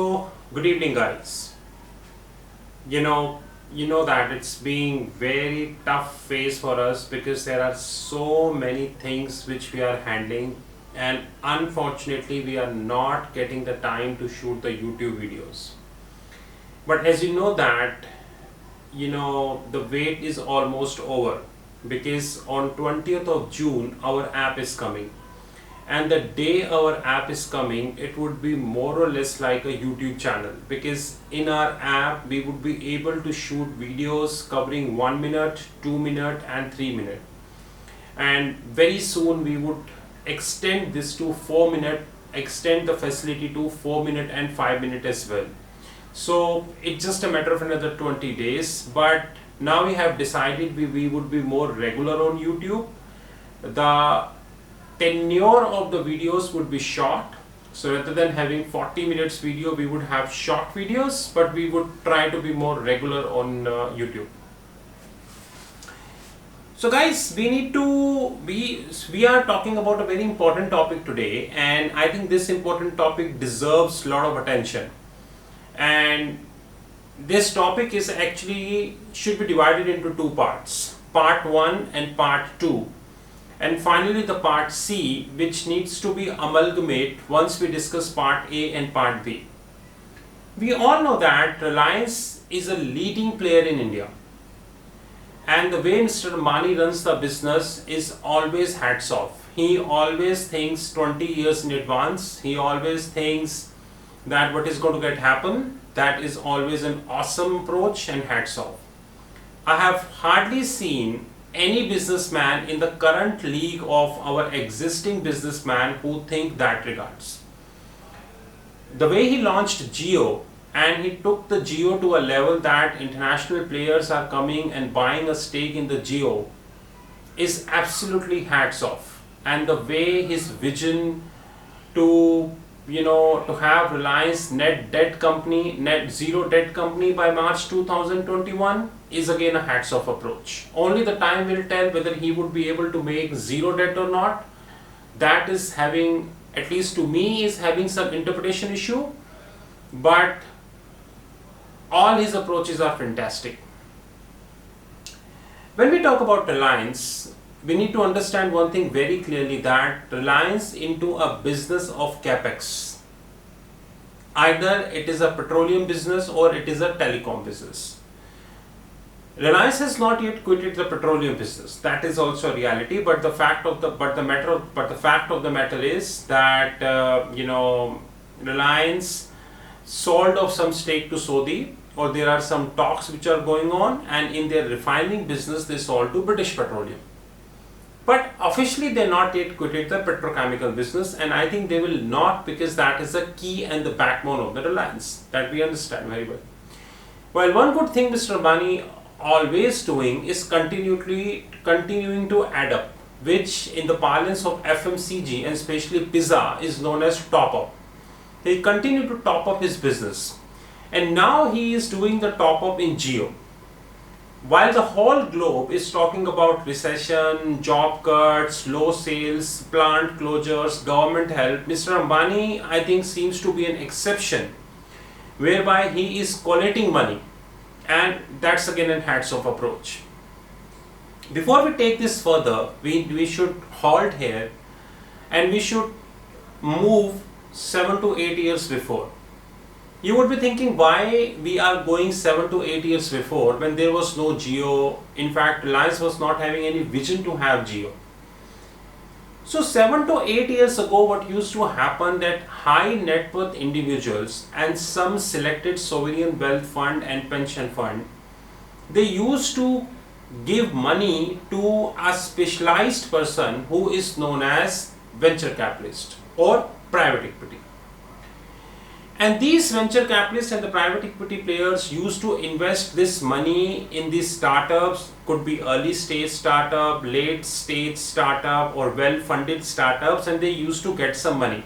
So, good evening, guys. You know, you know that it's being very tough phase for us because there are so many things which we are handling, and unfortunately, we are not getting the time to shoot the YouTube videos. But as you know that, the wait is almost over because on 20th of June our app is coming, and the day our app is coming it would be more or less like a YouTube channel, because in our app we would be able to shoot videos covering 1 minute, 2 minute and 3 minute, and very soon we would extend this to 4 minute, extend the facility to 4 minute and 5 minute as well. So it's just a matter of another 20 days, but now we have decided we would be more regular on YouTube. The tenure of the videos would be short, so rather than having 40 minutes video we would have short videos, but we would try to be more regular on YouTube. So guys, we are talking about a very important topic today, and I think this important topic deserves a lot of attention. And this topic is actually should be divided into two parts, part 1 and part 2, and finally the part C, which needs to be amalgamate once we discuss part A and part B. We all know that Reliance is a leading player in India, and the way Mr. Ambani runs the business is always hats off. He always thinks 20 years in advance. He always thinks that what is going to get happen. That is always an awesome approach, and hats off. I have hardly seen any businessman in the current league of our existing businessman who think that regards. The way he launched Jio, and he took the Jio to a level that international players are coming and buying a stake in the Jio, is absolutely hats off. And the way his vision to have Reliance net zero debt company by March 2021 is again a hats off approach. Only the time will tell whether he would be able to make zero debt or not. That is having, at least to me, is having some interpretation issue, but all his approaches are fantastic. When we talk about Reliance, we need to understand one thing very clearly, that Reliance into a business of capex. Either it is a petroleum business or it is a telecom business. Reliance has not yet quitted the petroleum business. That is also a reality. But the fact of the matter is that Reliance sold off some stake to Saudi, or there are some talks which are going on, and in their refining business they sold to British Petroleum. But officially they not yet quitted the petrochemical business, and I think they will not, because that is the key and the backbone of the Reliance, that we understand very well. While one good thing Mr. Ambani always doing is continuing to add up, which in the parlance of FMCG and especially pizza is known as top up. He continued to top up his business, and now he is doing the top up in Jio. While the whole globe is talking about recession, job cuts, low sales, plant closures, government help, Mr. Ambani, I think, seems to be an exception, whereby he is collating money, and that's again a hats off approach. Before we take this further, we should halt here, and we should move 7 to 8 years before. You would be thinking why we are going 7 to 8 years before when there was no Jio. In fact, Reliance was not having any vision to have Jio. So 7 to 8 years ago, what used to happen, that high net worth individuals and some selected sovereign wealth fund and pension fund, they used to give money to a specialized person who is known as venture capitalist or private equity. And these venture capitalists and the private equity players used to invest this money in these startups, could be early stage startup, late stage startup, or well funded startups, and they used to get some money.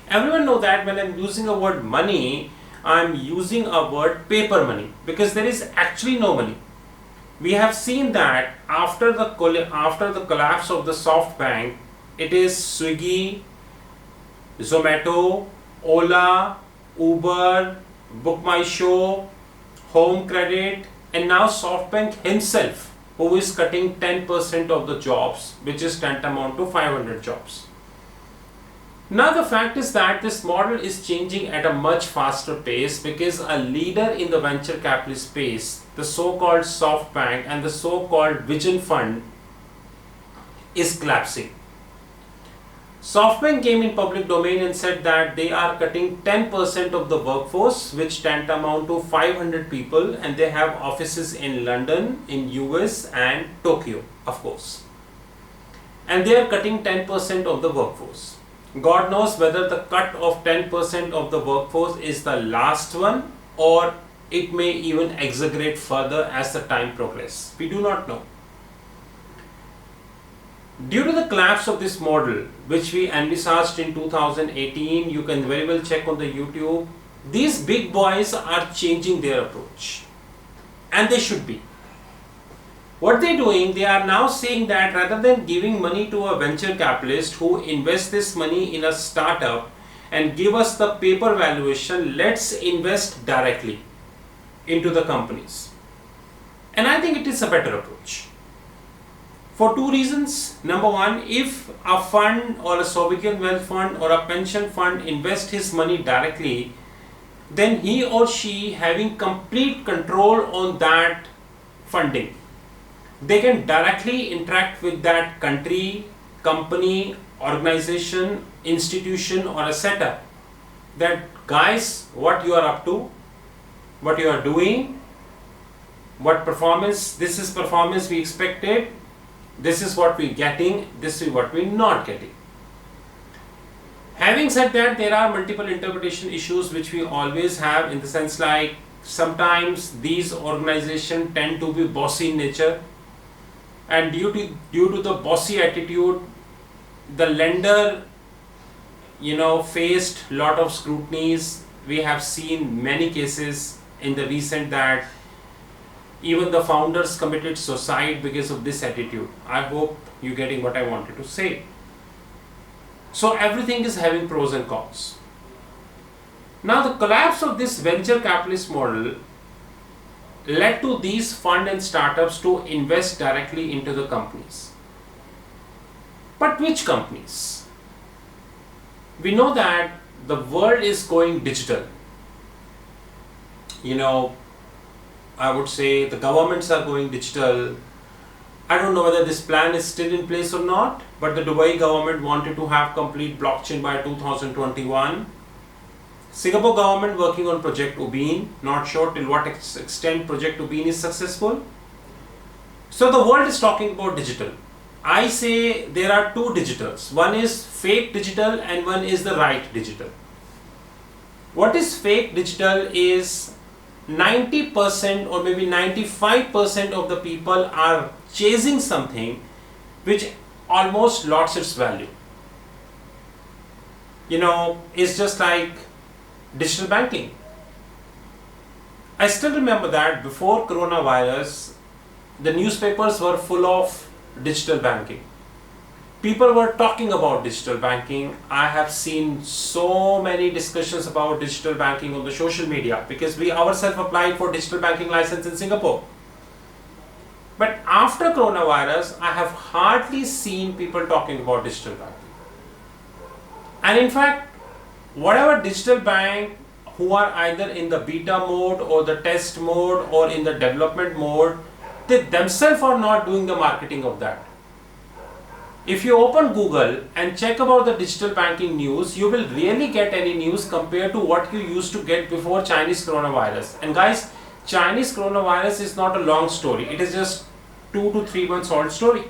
Everyone know that when I'm using a word money, I'm using a word paper money, because there is actually no money. We have seen that after the collapse of the SoftBank, it is Swiggy, Zomato, Ola, Uber, Book My Show, Home Credit, and now SoftBank himself, who is cutting 10% of the jobs, which is tantamount to 500 jobs. Now the fact is that this model is changing at a much faster pace because a leader in the venture capital space, the so-called SoftBank and the so-called Vision Fund, is collapsing. SoftBank came in public domain and said that they are cutting 10% of the workforce, which tantamount to 500 people, and they have offices in London, in US and Tokyo, of course. And they are cutting 10% of the workforce. God knows whether the cut of 10% of the workforce is the last one, or it may even exaggerate further as the time progresses. We do not know. Due to the collapse of this model, which we envisaged in 2018, you can very well check on the YouTube, these big boys are changing their approach. And they should be. What they're doing, they are now saying that rather than giving money to a venture capitalist who invests this money in a startup and give us the paper valuation, let's invest directly into the companies. And I think it is a better approach. For two reasons. Number one, if a fund or a sovereign wealth fund or a pension fund invests his money directly, then he or she having complete control on that funding. They can directly interact with that country, company, organization, institution or a setup. That guys, what you are up to, what you are doing, what performance, this is performance we expected, this is what we're getting, this is what we're not getting. Having said that, there are multiple interpretation issues which we always have, in the sense like sometimes these organizations tend to be bossy in nature, and due to the bossy attitude, the lender faced lot of scrutinies. We have seen many cases in the recent that even the founders committed suicide because of this attitude. I hope you're getting what I wanted to say. So everything is having pros and cons. Now the collapse of this venture capitalist model led to these fund and startups to invest directly into the companies. But which companies? We know that the world is going digital. I would say the governments are going digital. I don't know whether this plan is still in place or not, but the Dubai government wanted to have complete blockchain by 2021. Singapore government working on Project Ubin, not sure till what extent Project Ubin is successful. So the world is talking about digital. I say there are two digitals. One is fake digital and one is the right digital. What is fake digital is 90% or maybe 95% of the people are chasing something which almost lost its value. It's just like digital banking. I still remember that before coronavirus, the newspapers were full of digital banking. People were talking about digital banking. I have seen so many discussions about digital banking on the social media because we ourselves applied for digital banking license in Singapore. But after coronavirus, I have hardly seen people talking about digital banking. And in fact, whatever digital bank who are either in the beta mode or the test mode or in the development mode, they themselves are not doing the marketing of that. If you open Google and check about the digital banking news, you will really get any news compared to what you used to get before Chinese coronavirus. And guys, Chinese coronavirus is not a long story. It is just 2 to 3 months old story.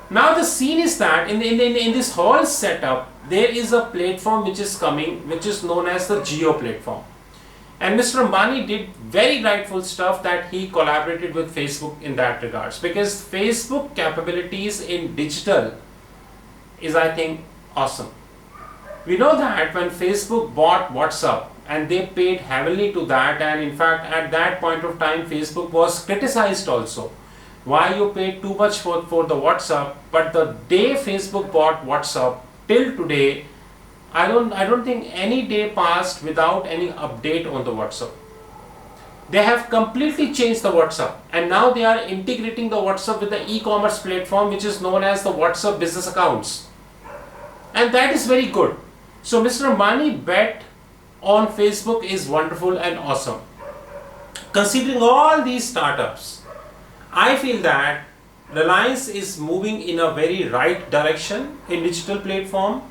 Now the scene is that in this whole setup, there is a platform which is coming, which is known as the Jio platform. And Mr. Ambani did very rightful stuff that he collaborated with Facebook in that regards, because Facebook capabilities in digital is, I think, awesome. We know that when Facebook bought WhatsApp and they paid heavily to that, and in fact at that point of time Facebook was criticized also. Why you paid too much for the WhatsApp? But the day Facebook bought WhatsApp till today, I don't think any day passed without any update on the WhatsApp. They have completely changed the WhatsApp, and now they are integrating the WhatsApp with the e-commerce platform which is known as the WhatsApp business accounts. And that is very good. So Mr. Ambani bet on Facebook is wonderful and awesome. Considering all these startups, I feel that Reliance is moving in a very right direction in digital platform,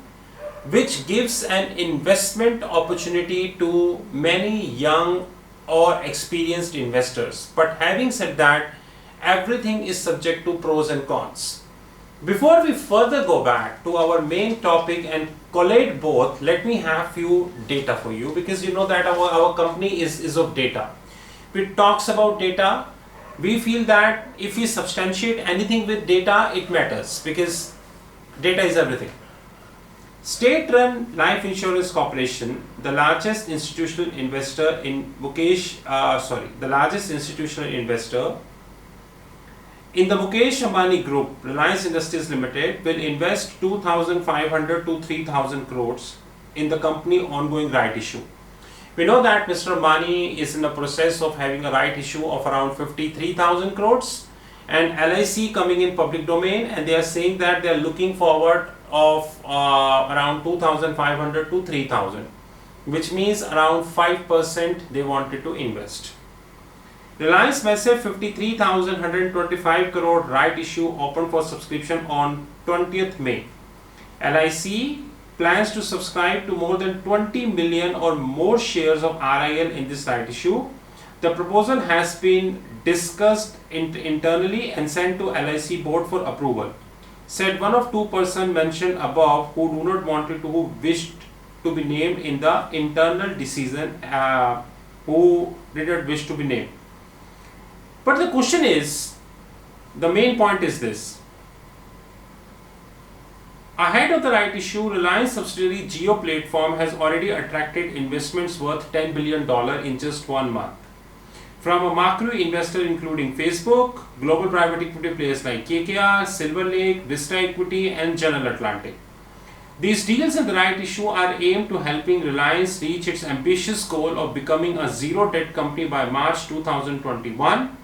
which gives an investment opportunity to many young or experienced investors. But having said that, everything is subject to pros and cons. Before we further go back to our main topic and collate both, let me have few data for you, because you know that our company is of data. It talks about data. We feel that if we substantiate anything with data, it matters, because data is everything. State-run Life Insurance Corporation, the largest institutional investor in the largest institutional investor in the Mukesh Ambani Group, Reliance Industries Limited, will invest 2,500 to 3,000 crores in the company ongoing right issue. We know that Mr. Ambani is in the process of having a right issue of around 53,000 crores, and LIC coming in public domain, and they are saying that they are looking forward of around 2,500 to 3,000, which means around 5% they wanted to invest. Reliance massive 53,125 crore right issue opened for subscription on 20th May. LIC plans to subscribe to more than 20 million or more shares of RIL in this right issue. The proposal has been discussed internally and sent to LIC board for approval, said one of two persons mentioned above who do not wanted to, who wished to be named in the internal decision, who did not wish to be named. But the question is, the main point is this. Ahead of the right issue, Reliance subsidiary Jio platform has already attracted investments worth $10 billion in just 1 month from a macro investor including Facebook, global private equity players like KKR, Silver Lake, Vista Equity and General Atlantic. These deals in the right issue are aimed to helping Reliance reach its ambitious goal of becoming a zero debt company by March 2021,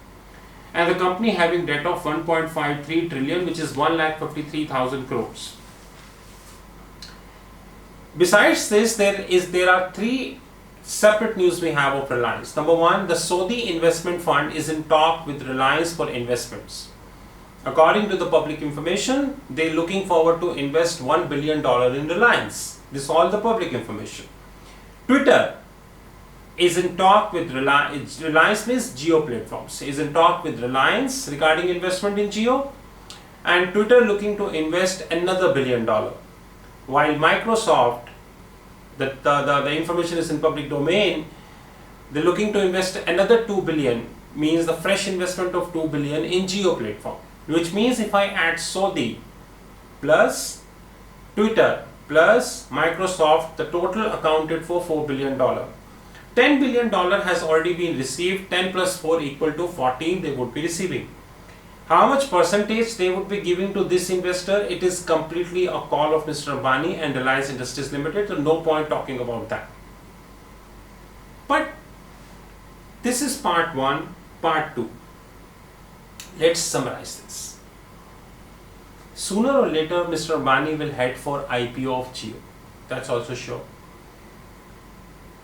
and the company having debt of 1.53 trillion, which is 1,53,000 crores. Besides this, there are three separate news we have of Reliance. Number one, the Saudi investment fund is in talk with Reliance for investments. According to the public information, they are looking forward to invest $1 billion in Reliance. This is all the public information. Twitter is in talk with Reliance means Jio platforms, is in talk with Reliance regarding investment in Jio, and Twitter looking to invest another $1 billion. While Microsoft, the information is in public domain, they're looking to invest another 2 billion, means the fresh investment of 2 billion in Jio platform, which means if I add Saudi plus Twitter plus Microsoft, the total accounted for $4 billion. $10 billion has already been received. 10 plus 4 equal to 14 they would be receiving. How much percentage they would be giving to this investor, it is completely a call of Mr. Ambani and Reliance Industries Limited, so no point talking about that. But this is part 1. Part 2. Let's summarize this. Sooner or later, Mr. Ambani will head for IPO of Jio. That's also sure.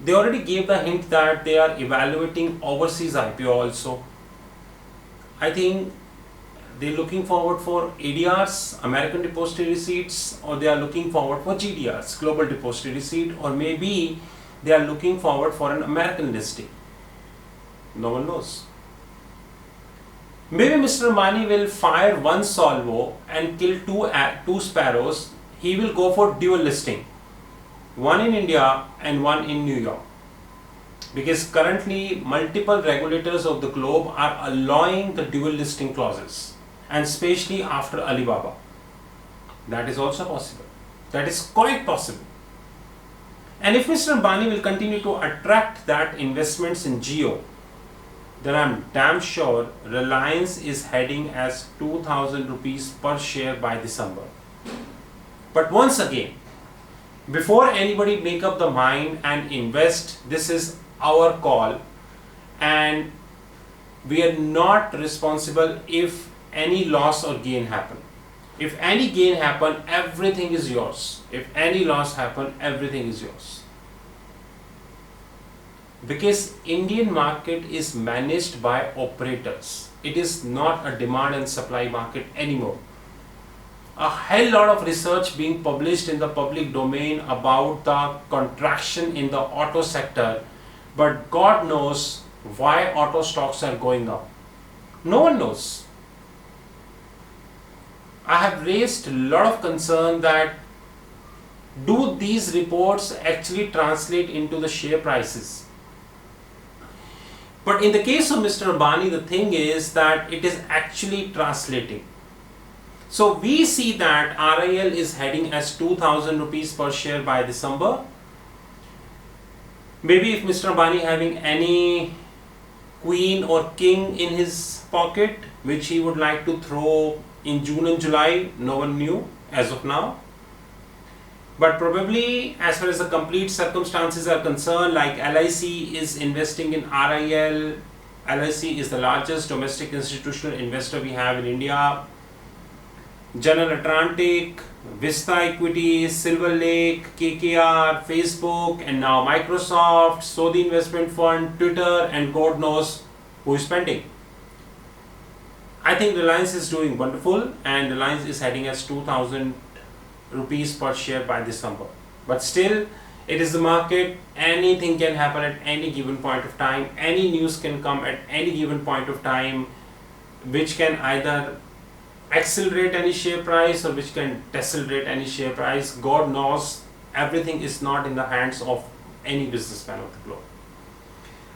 They already gave the hint that they are evaluating overseas IPO also. I think they're looking forward for ADRs, American Depository Receipts, or they are looking forward for GDRs, Global Depository Receipt, or maybe they are looking forward for an American listing. No one knows. Maybe Mr. Ambani will fire one salvo and kill two sparrows. He will go for dual listing, one in India and one in New York, because currently multiple regulators of the globe are allowing the dual listing clauses, and especially after Alibaba. That is also possible. That is quite possible. And if Mr. Ambani will continue to attract that investments in Jio, then I'm damn sure Reliance is heading as 2,000 rupees per share by December. But once again, Before anybody make up the mind and invest, this is our call, and we are not responsible if any loss or gain happen. If any gain happen, everything is yours. If any loss happen, everything is yours. Because Indian market is managed by operators. It is not a demand and supply market anymore. A hell lot of research being published in the public domain about the contraction in the auto sector, but God knows why auto stocks are going up. No one knows. I have raised a lot of concern that do these reports actually translate into the share prices? But in the case of Mr. Ambani, the thing is that it is actually translating. So we see that RIL is heading as 2000 rupees per share by December. Maybe if Mr. Ambani having any queen or king in his pocket which he would like to throw in June and July, no one knew as of now. But probably as far as the complete circumstances are concerned, like LIC is investing in RIL. LIC is the largest domestic institutional investor we have in India. General Atlantic, Vista Equities, Silver Lake, KKR, Facebook, and now Microsoft, Saudi Investment Fund, Twitter, and God knows who is spending. I think Reliance is doing wonderful, and Reliance is heading as 2000 rupees per share by December. But still, it is the market. Anything can happen at any given point of time. Any news can come at any given point of time, which can either accelerate any share price or which can decelerate any share price. God knows, everything is not in the hands of any businessman of the globe.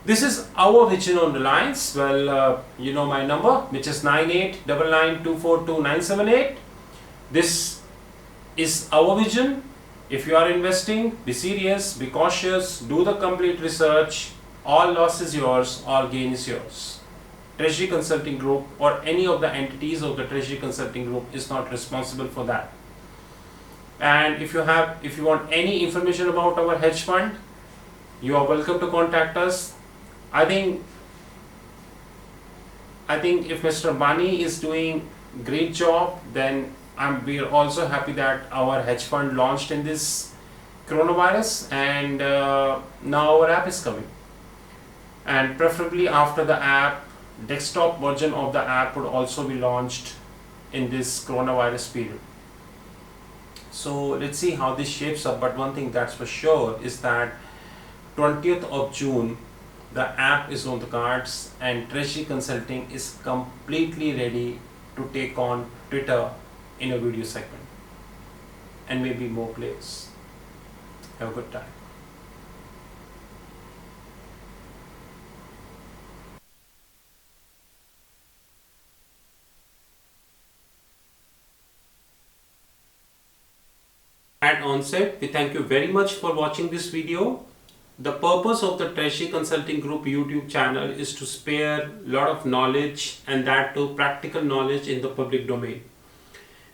This is our vision on Reliance. Well, you know my number, which is 9899242978. This is our vision. If you are investing, be serious, be cautious, do the complete research. All loss is yours, all gain is yours. Treasury Consulting Group or any of the entities of the Treasury Consulting Group is not responsible for that. And if you want any information about our hedge fund, you are welcome to contact us. I think if Mr. Ambani is doing great job, then we are also happy that our hedge fund launched in this coronavirus, and now our app is coming. And preferably after the app, desktop version of the app would also be launched in this coronavirus period. So let's see how this shapes up. But one thing that's for sure is that 20th of June, the app is on the cards, and Treasury Consulting is completely ready to take on Twitter in a video segment, and maybe more players. Have a good time. At onset, we thank you very much for watching this video. The purpose of the Treasury Consulting Group YouTube channel is to spare a lot of knowledge, and that too practical knowledge in the public domain.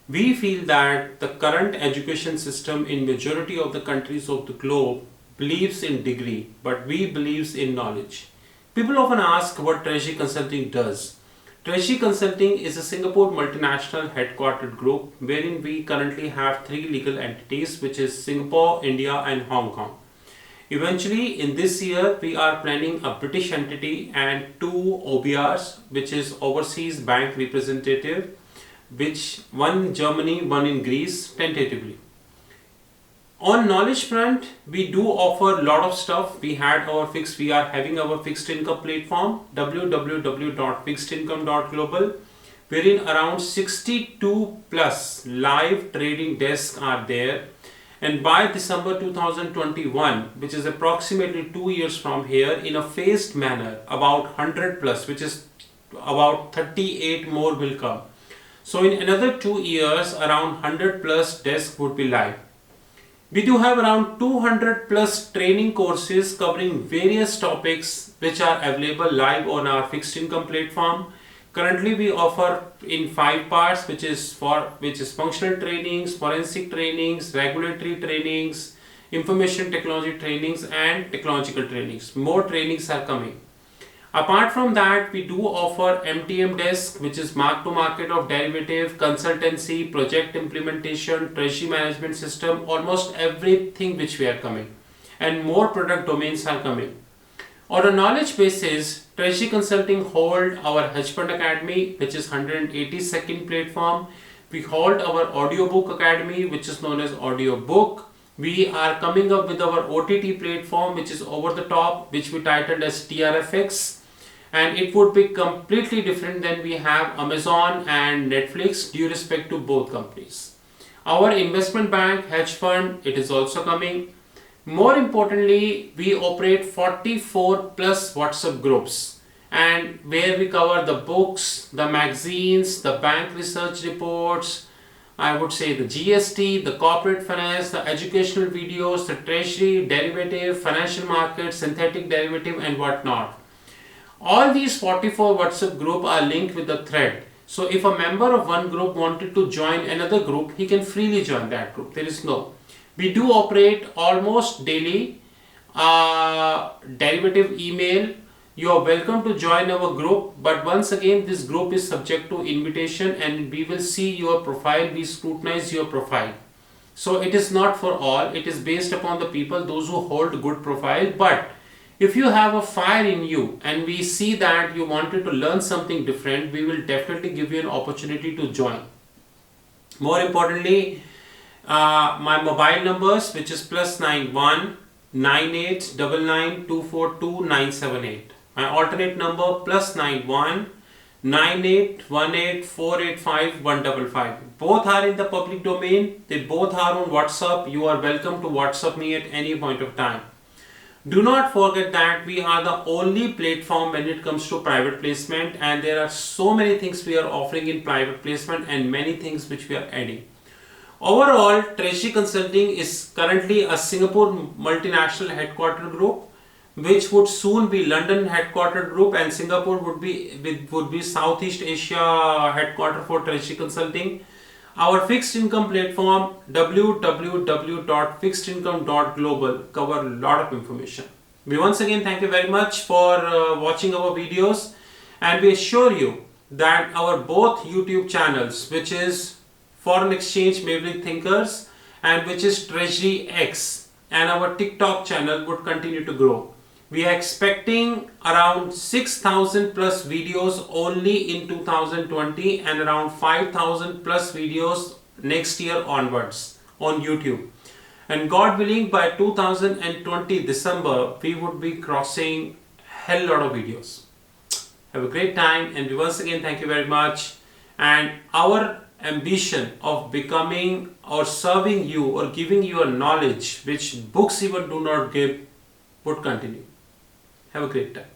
We feel that the current education system in majority of the countries of the globe believes in degree, but we believes in knowledge. People often ask what Treasury Consulting does. Treasury Consulting is a Singapore multinational headquartered group wherein we currently have 3 legal entities, which is Singapore, India, and Hong Kong. Eventually, in this year, we are planning a British entity and 2 OBRs, which is Overseas Bank Representative, which one in Germany, one in Greece, tentatively. On knowledge front, we do offer a lot of stuff. We are having our fixed income platform, www.fixedincome.global, wherein around 62 plus live trading desks are there. And by December 2021, which is approximately 2 years from here, in a phased manner, about 100 plus, which is about 38 more will come. So in another 2 years, around 100 plus desks would be live. We do have around 200 plus training courses covering various topics which are available live on our fixed income platform. Currently we offer in 5 parts, which is functional trainings, forensic trainings, regulatory trainings, information technology trainings and technological trainings. More trainings are coming. Apart from that, we do offer MTM desk, which is mark to market of derivative, consultancy, project implementation, treasury management system, almost everything which we are coming, and more product domains are coming. On a knowledge basis, Treasury Consulting hold our Hedge Fund Academy, which is 182nd platform. We hold our Audiobook Academy, which is known as Audiobook. We are coming up with our OTT platform, which is over the top, which we titled as TRFX. And it would be completely different than we have Amazon and Netflix due respect to both companies. Our investment bank, hedge fund, it is also coming. More importantly, we operate 44 plus WhatsApp groups, and where we cover the books, the magazines, the bank research reports, I would say the GST, the corporate finance, the educational videos, the treasury, derivative, financial markets, synthetic derivative and whatnot. All these 44 WhatsApp group are linked with a thread. So if a member of one group wanted to join another group, he can freely join that group. There is no. We do operate almost daily derivative email. You are welcome to join our group, but once again this group is subject to invitation and we will see your profile, we scrutinize your profile. So it is not for all, it is based upon the people, those who hold good profile. But if you have a fire in you and we see that you wanted to learn something different, we will definitely give you an opportunity to join. More importantly, my mobile numbers, which is +91 9899 242 978. My alternate number +91 9818 485 155. Both are in the public domain. They both are on WhatsApp. You are welcome to WhatsApp me at any point of time. Do not forget that we are the only platform when it comes to private placement, and there are so many things we are offering in private placement and many things which we are adding. Overall, Treasury Consulting is currently a Singapore multinational headquarter group, which would soon be London headquartered group, and Singapore would be Southeast Asia headquarter for Treasury Consulting. Our fixed income platform www.fixedincome.global cover a lot of information. We once again thank you very much for watching our videos, and we assure you that our both YouTube channels, which is Foreign Exchange Maverick Thinkers and which is Treasury X, and our TikTok channel would continue to grow. We are expecting around 6,000 plus videos only in 2020 and around 5,000 plus videos next year onwards on YouTube. And God willing, by 2020 December, we would be crossing hell lot of videos. Have a great time, and we once again thank you very much. And our ambition of becoming or serving you or giving you a knowledge which books even do not give would continue. Have a great time.